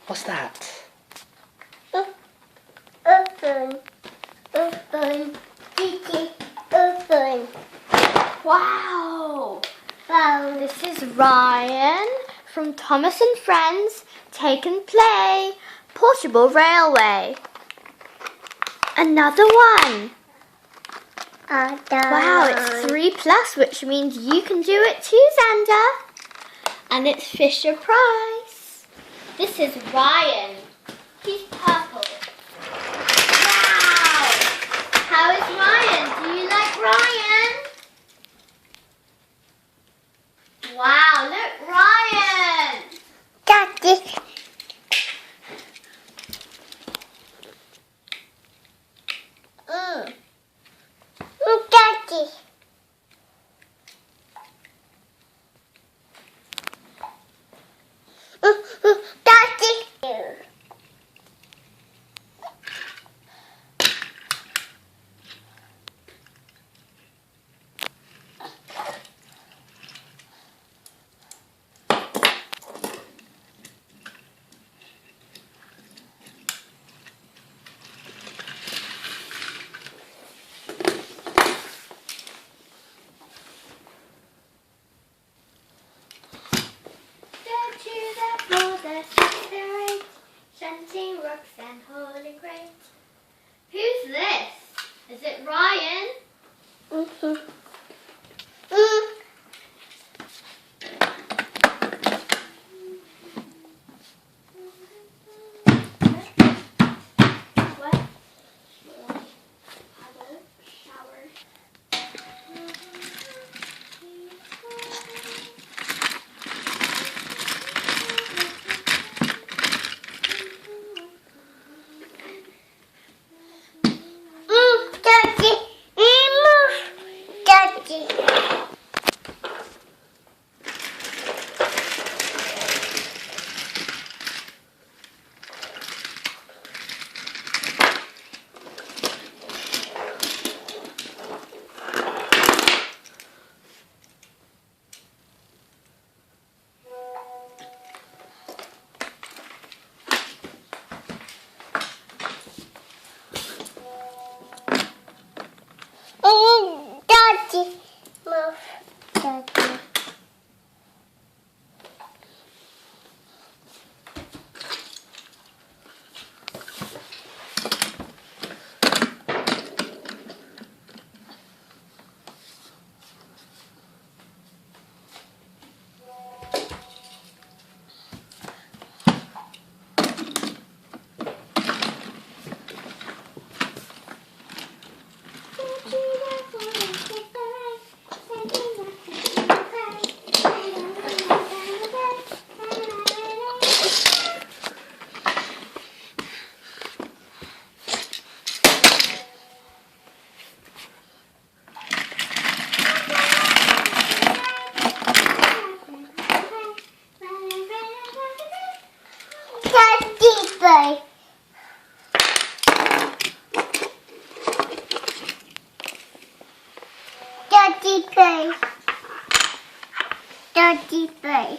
What's that? Open. Open. Open. Wow! Wow. This is Ryan from Thomas and Friends Take and Play Portable Railway. Another one. Wow, it's 3+, which means you can do it too, Xander. And it's Fisher Price. This is Ryan. He's purple. Wow! How is Ryan? Do you like Ryan? Wow, look, Ryan! Daddy. Daddy. Daddy. Shunting rocks and holding crates. Who's this? Is it Ryan? What? Shower. Daddy. Move. Daddy. Daddy. Daddy play. Daddy play.